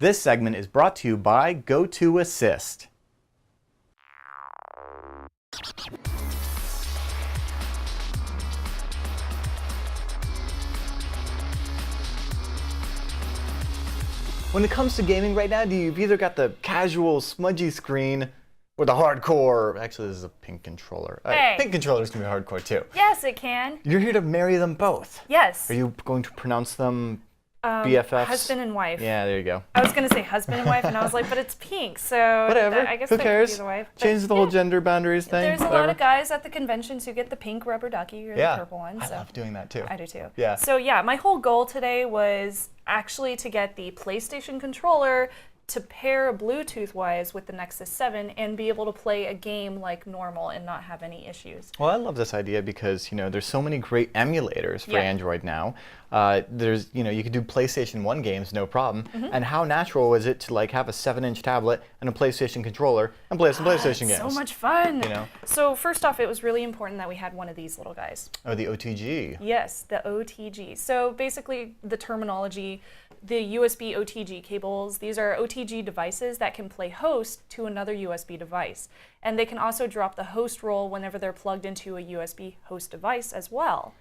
This segment is brought to you by GoToAssist. When it comes to gaming right now, you've either got the casual, smudgy screen or the hardcore. Actually, this is a pink controller. Hey. Pink controllers can be hardcore too. Yes, it can. You're here to marry them both. Yes. Are you going to pronounce them BFFs? Husband and wife. Yeah, there you go. I was going to say husband and wife, and I was like, but it's pink, so Whatever. I guess Who that cares? could be the wife. Change the whole gender boundaries thing. There's whatever. a lot of guys at the conventions who get the pink rubber ducky or the purple one. I So. love doing that too. I do too. Yeah. So yeah, my whole goal today was actually to get the PlayStation controller to pair Bluetooth-wise with the Nexus 7 and be able to play a game like normal and not have any issues. Well, I love this idea because, there's so many great emulators for Android now. You could do PlayStation 1 games, no problem. And how natural was it to have a 7-inch tablet and a PlayStation controller and play some PlayStation games? So much fun. You know? So first off, it was really important that we had one of these little guys. Oh, the OTG. Yes, the OTG. So basically the terminology, the USB OTG cables, these are OTG devices that can play host to another USB device. And they can also drop the host role whenever they're plugged into a USB host device as well.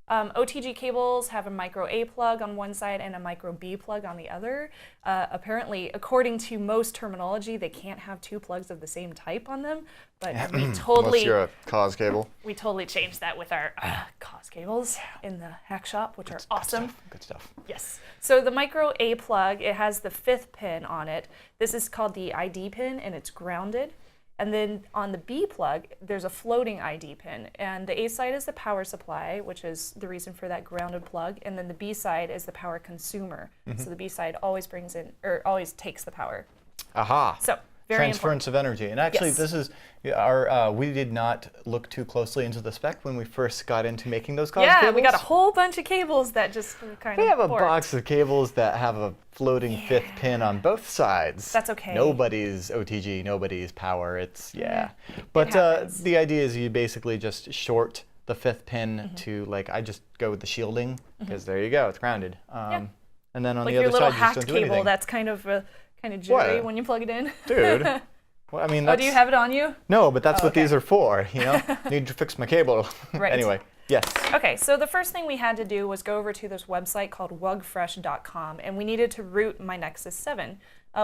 OTG cables have a micro A plug on one side and a micro B plug on the other. Apparently, according to most terminology, they can't have two plugs of the same type on them, but we totally... Unless you're a cause cable. We totally changed that with our cause cables in the hack shop, which are awesome. Good stuff. Yes. So the micro A plug, it has the 5th pin on it. This is called the ID pin, and it's grounded. And then on the B plug, there's a floating ID pin. And the A side is the power supply, which is the reason for that grounded plug. And then the B side is the power consumer. So the B side always always takes the power. Aha. So very Transference of energy. And actually, Yes. this is we did not look too closely into the spec when we first got into making those cause cables. we got a whole bunch of cables that just kind We of have a forked. box of cables that have a floating 5th pin on both sides. That's okay. Nobody's OTG, nobody's power. It's, It But happens. the idea is you basically just short the 5th pin to, I just go with the shielding, because there you go, it's grounded. And then on Like the your other little side, you hacked just don't do cable anything. that's kind of jittery What? when you plug it in. Dude. Well, I mean, Oh, that's... do you have it on you? No, but that's what okay. these are for, Need to fix my cable. Right. Anyway, yes. Okay, so the first thing we had to do was go over to this website called wugfresh.com, and we needed to root my Nexus 7.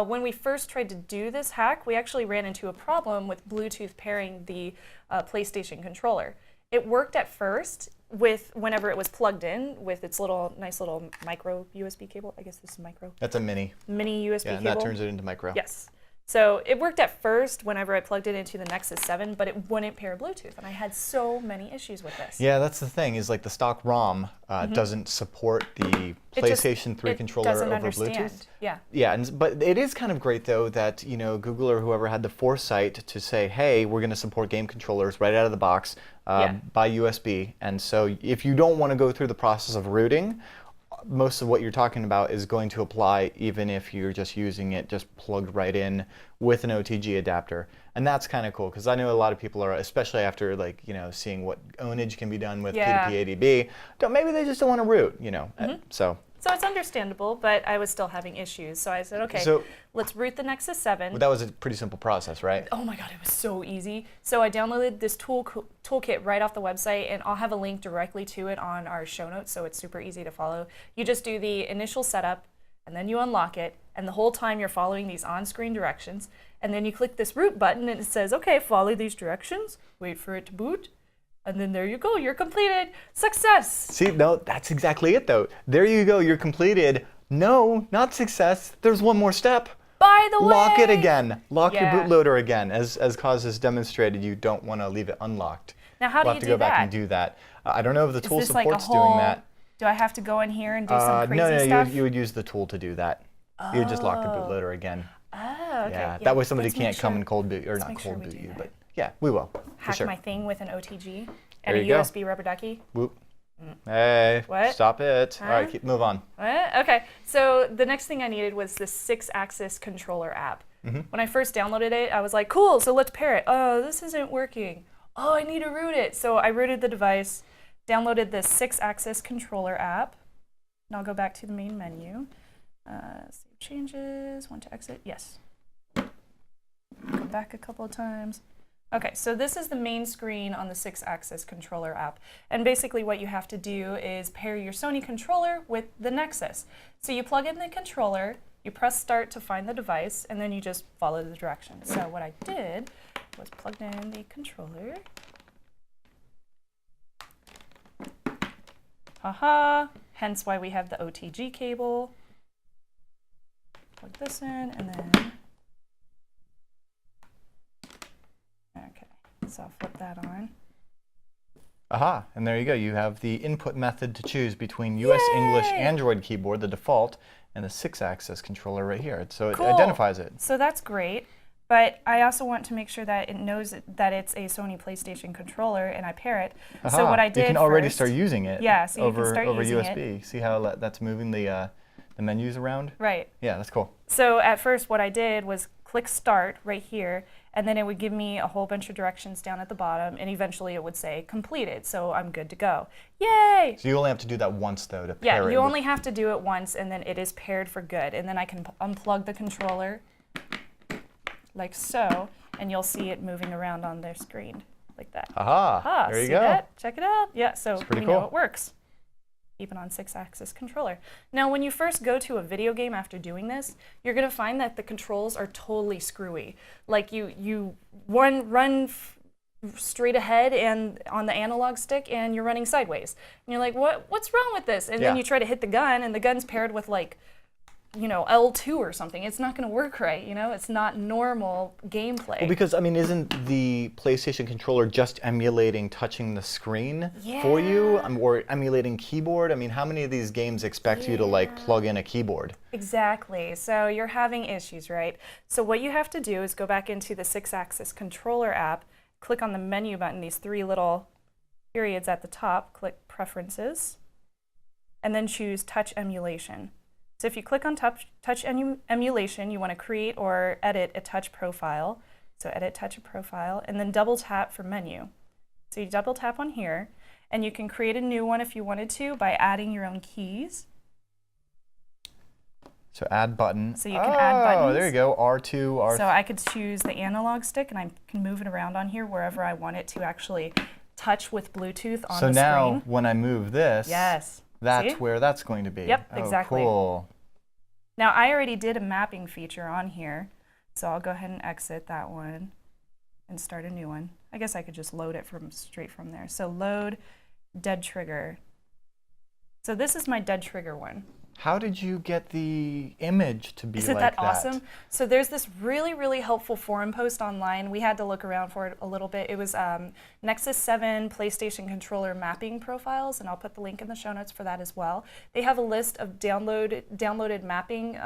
When we first tried to do this hack, we actually ran into a problem with Bluetooth pairing the PlayStation controller. It worked at first whenever it was plugged in with its nice little micro USB cable. I guess this is micro. That's a mini. Mini USB Yeah, and cable. that turns it into micro. Yes. So it worked at first whenever I plugged it into the Nexus 7, but it wouldn't pair Bluetooth, and I had so many issues with this. Yeah, that's the thing, is the stock ROM doesn't support the PlayStation 3 controller doesn't over understand. Bluetooth. Yeah. Yeah, but it is kind of great though that, Google or whoever had the foresight to say, hey, we're going to support game controllers right out of the box by USB. And so if you don't want to go through the process of rooting, most of what you're talking about is going to apply even if you're just using it just plugged right in with an OTG adapter. And that's kind of cool because I know a lot of people are, especially after seeing what ownage can be done with P2P ADB, maybe they just don't want to root, So it's understandable, but I was still having issues. So I said, okay, let's root the Nexus 7. Well, that was a pretty simple process, right? Oh my God, it was so easy. So I downloaded this toolkit right off the website, and I'll have a link directly to it on our show notes, so it's super easy to follow. You just do the initial setup, and then you unlock it, and the whole time you're following these on-screen directions, and then you click this root button, and it says, okay, follow these directions, wait for it to boot, and then there you go, you're completed. Success! See, no, that's exactly it though. There you go, you're completed. No, not success. There's one more step. By the way! Lock it again. Lock your bootloader again. As Cause has demonstrated, you don't want to leave it unlocked. Now how do we'll you have to do go back that? and do that. I don't know if the tool Is this like a supports whole, doing that. Do I have to go in here and do some crazy no, stuff? you would use the tool to do that. You would just lock the bootloader again. Oh, okay. Yeah, that way somebody Let's make can't come sure- and cold boot, or let's not make sure cold we boot do you, that. but yeah, we will. For Hack sure. my thing with an OTG There and you a go. USB rubber ducky. Whoop. Hey, What? stop it. All right, move on. What? Okay, so the next thing I needed was the 6-axis controller app. When I first downloaded it, I was like, cool, so let's pair it. Oh, this isn't working. Oh, I need to root it. So I rooted the device, downloaded the 6-axis controller app, and I'll go back to the main menu. Save changes, want to exit, yes. Go back a couple of times. Okay, so this is the main screen on the 6-axis controller app. And basically what you have to do is pair your Sony controller with the Nexus. So you plug in the controller, you press start to find the device, and then you just follow the directions. So what I did was plugged in the controller. Haha, hence why we have the OTG cable. Plug this in, and then, okay, so I'll flip that on. Aha, and there you go. You have the input method to choose between US English Android keyboard, the default, and the 6-axis controller right here. So it identifies it. So that's great, but I also want to make sure that it knows that it's a Sony PlayStation controller, and I pair it. Aha, so what I did you can already start using it. Yeah, so over, you can start over using USB. it. See how that's moving the menus around? Right. Yeah, that's cool. So at first what I did was click start right here, and then it would give me a whole bunch of directions down at the bottom, and eventually it would say completed, so I'm good to go. Yay! So you only have to do that once, though, to pair it. Yeah, you only have to do it once, and then it is paired for good. And then I can unplug the controller, like so, and you'll see it moving around on their screen, like that. Aha, there you see go. That? Check it out. Yeah, so we cool. know it works. Even on 6-axis controller. Now, when you first go to a video game after doing this, you're going to find that the controls are totally screwy. Like you run straight ahead and on the analog stick, and you're running sideways. And you're like, what's wrong with this? And then you try to hit the gun, and the gun's paired with like, you know, L2 or something. It's not going to work right, you know? It's not normal gameplay. Well, because, I mean, isn't the PlayStation controller just emulating touching the screen for you? Or emulating keyboard? I mean, how many of these games expect you to, like, plug in a keyboard? Exactly. So you're having issues, right? So what you have to do is go back into the 6-axis controller app, click on the menu button, these 3 little periods at the top, click Preferences, and then choose Touch Emulation. So if you click on touch emulation, you want to create or edit a touch profile. So edit touch profile, and then double tap for menu. So you double tap on here, and you can create a new one if you wanted to by adding your own keys. So add button. So you can add buttons. Oh, there you go, R2, R3. So I could choose the analog stick, and I can move it around on here wherever I want it to actually touch with Bluetooth on the screen. So now, when I move this, that's See? where that's going to be. Yep, exactly. Cool. Now, I already did a mapping feature on here, so I'll go ahead and exit that one and start a new one. I guess I could just load it straight from there. So load dead trigger. So this is my dead trigger one. How did you get the image to be like that? Isn't that awesome? So there's this really, really helpful forum post online. We had to look around for it a little bit. It was Nexus 7 PlayStation controller mapping profiles, and I'll put the link in the show notes for that as well. They have a list of downloaded mapping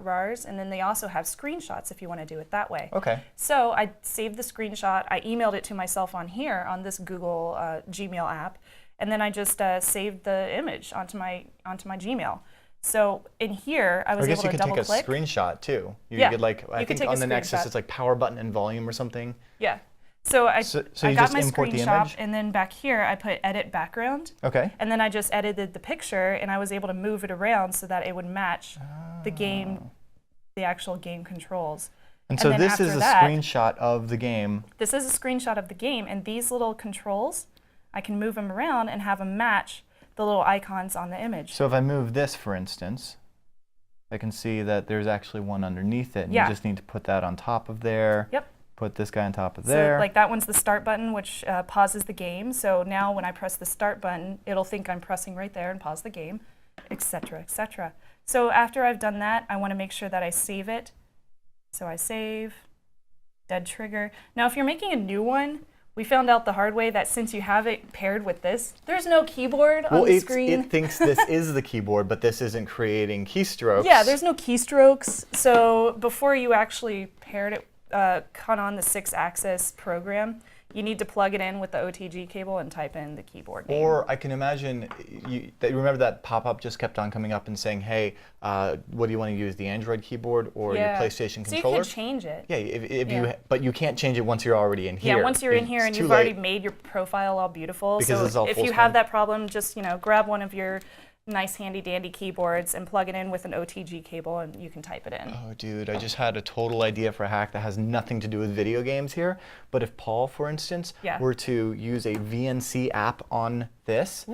.rars, and then they also have screenshots if you want to do it that way. Okay. So I saved the screenshot. I emailed it to myself on here on this Google Gmail app, and then I just saved the image onto my Gmail. So in here, I was able to double click. I guess you could take a screenshot too. You could, like, I think on the Nexus it's like power button and volume or something. Yeah. So I got my screenshot, and then back here I put edit background. Okay. And then I just edited the picture, and I was able to move it around so that it would match the actual game controls. And so this is a screenshot of the game. This is a screenshot of the game, and these little controls, I can move them around and have them match the little icons on the image. So if I move this, for instance, I can see that there's actually one underneath it, and you just need to put that on top of there. Yep. Put this guy on top of there. So like that one's the start button, which pauses the game. So now when I press the start button, it'll think I'm pressing right there and pause the game, etc., etc. So after I've done that, I want to make sure that I save it. So I save, dead trigger. Now if you're making a new one, we found out the hard way that since you have it paired with this, there's no keyboard on the screen. It thinks this is the keyboard, but this isn't creating keystrokes. Yeah, there's no keystrokes. So before you actually paired it, cut on the 6-axis program, you need to plug it in with the OTG cable and type in the keyboard name. Or I can imagine, remember that pop-up just kept on coming up and saying, hey, what do you want to use, the Android keyboard or your PlayStation controller? So you could change it. Yeah, but you can't change it once you're already in here. Yeah, once you're in here and you've already made your profile all beautiful. Because so it's all if full you screen. have that problem, just grab one of your nice handy dandy keyboards and plug it in with an OTG cable and you can type it in. Oh, dude, I just had a total idea for a hack that has nothing to do with video games here. But if Paul, for instance, were to use a VNC app on this,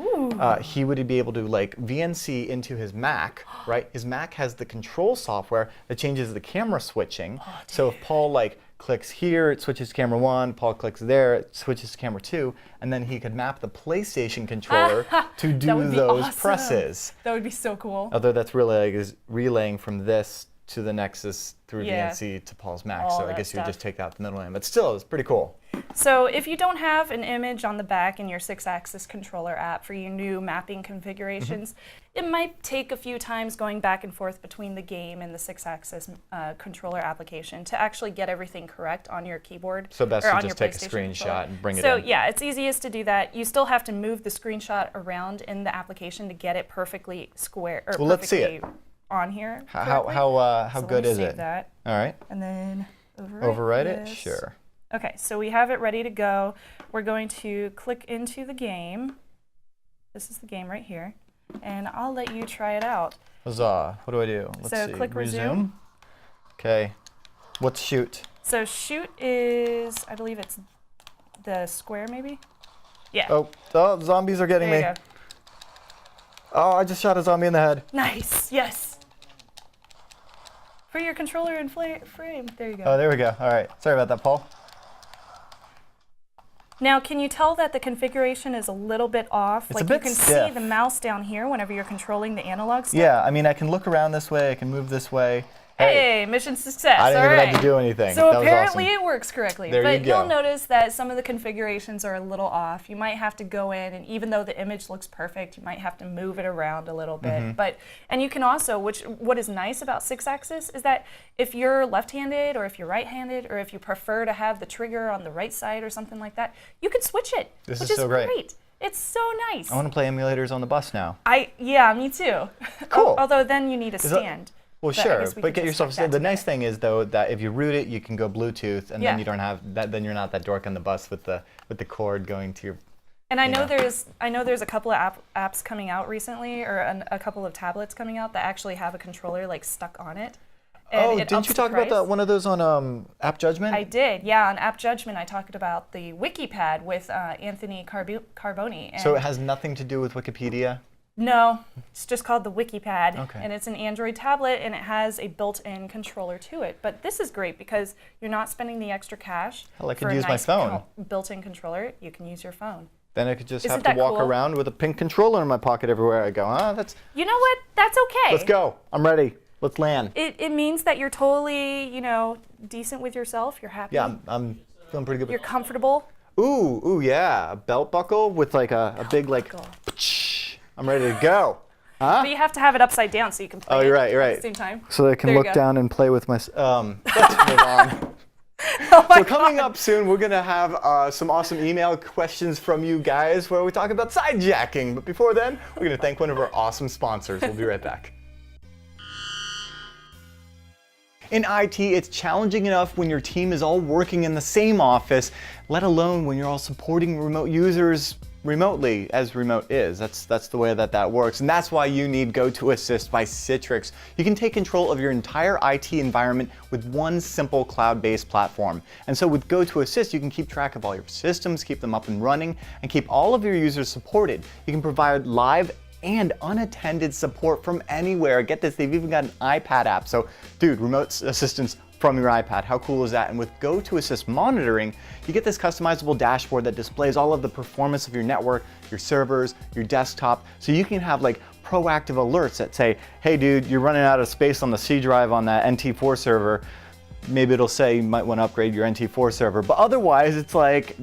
he would be able to like VNC into his Mac, right? His Mac has the control software that changes the camera switching. So if Paul like clicks here, it switches to camera 1, Paul clicks there, it switches to camera 2, and then he could map the PlayStation controller to do those presses. That would be so cool. Although that's really like relaying from this to the Nexus through VNC to Paul's Mac, so I guess you would just take out the middleman. But still, it's pretty cool. So if you don't have an image on the back in your 6-axis controller app for your new mapping configurations, it might take a few times going back and forth between the game and the 6-axis controller application to actually get everything correct on your keyboard. So best to just take a screenshot and bring it in. So yeah, it's easiest to do that. You still have to move the screenshot around in the application to get it perfectly square or well, let's see it on here. How good is it? That. All right. And then overwrite it. Sure. Okay, so we have it ready to go. We're going to click into the game. This is the game right here. And I'll let you try it out. Huzzah. What do I do? Let's see. Click resume. Okay. What's shoot? So shoot is, I believe it's the square maybe? Yeah. Oh, zombies are getting me. There you go. Oh, I just shot a zombie in the head. Nice, yes. For your controller and frame. There you go. Oh, there we go. All right. Sorry about that, Paul. Now, can you tell that the configuration is a little bit off? It's like a bit you can stiff. see the mouse down here whenever you're controlling the analog stick. Yeah, I mean, I can look around this way. I can move this way. Hey, mission success. I didn't even have to do anything. So that apparently was awesome. it works correctly. There but you go. You'll notice that some of the configurations are a little off. You might have to go in, and even though the image looks perfect, you might have to move it around a little bit. And you can also, what is nice about 6-axis is that if you're left-handed or if you're right-handed or if you prefer to have the trigger on the right side or something like that, you can switch it, which is so great. It's so nice. I want to play emulators on the bus now. Yeah, me too. Cool. Although then you need a stand. Well, sure, but get yourself. The nice thing is though that if you root it, you can go Bluetooth, and then you don't have that. Then you're not that dork on the bus with the cord going to your. And I know there's a couple of apps coming out recently, or a couple of tablets coming out that actually have a controller like stuck on it. And didn't you talk about one of those on App Judgment? I did, yeah. On App Judgment, I talked about the WikiPad with Anthony Carboni. And so it has nothing to do with Wikipedia? No, it's just called the WikiPad, okay. And it's an Android tablet, and it has a built-in controller to it. But this is great because you're not spending the extra cash. Hell, I could use my phone. Built-in controller, you can use your phone. Then I could just have to walk around with a pink controller in my pocket everywhere I go. That's. You know what? That's okay. Let's go. I'm ready. Let's land. It means that you're totally, decent with yourself. You're happy. Yeah, I'm feeling pretty good. You're comfortable. Ooh, yeah. A belt buckle with like a big like. I'm ready to go. Huh? But you have to have it upside down so you can play you're right. at the same time. So I can look down and play with my. Let's move on. So coming up soon, we're going to have some awesome email questions from you guys where we talk about sidejacking. But before then, we're going to thank one of our awesome sponsors. We'll be right back. In IT, it's challenging enough when your team is all working in the same office, let alone when you're all supporting remote users remotely, as remote is. That's the way that works. And that's why you need GoToAssist by Citrix. You can take control of your entire IT environment with one simple cloud-based platform. And so with GoToAssist, you can keep track of all your systems, keep them up and running, and keep all of your users supported. You can provide live and unattended support from anywhere. Get this, they've even got an iPad app. So, dude, remote assistance from your iPad. How cool is that? And with GoToAssist monitoring, you get this customizable dashboard that displays all of the performance of your network, your servers, your desktop, so you can have like proactive alerts that say, hey dude, you're running out of space on the C drive on that NT4 server. Maybe it'll say you might want to upgrade your NT4 server. But otherwise, it's like,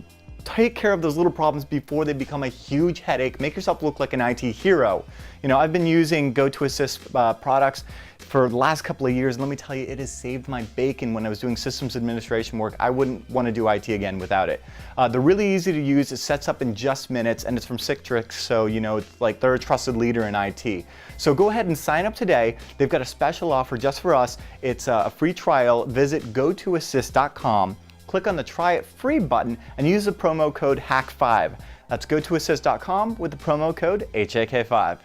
take care of those little problems before they become a huge headache. Make yourself look like an IT hero. I've been using GoToAssist products for the last couple of years, and let me tell you, it has saved my bacon when I was doing systems administration work. I wouldn't want to do IT again without it. They're really easy to use. It sets up in just minutes, and it's from Citrix, so it's like they're a trusted leader in IT. So go ahead and sign up today. They've got a special offer just for us. It's a free trial. Visit gotoassist.com. Click on the Try It Free button and use the promo code HAK5. That's gotoassist.com with the promo code HAK5.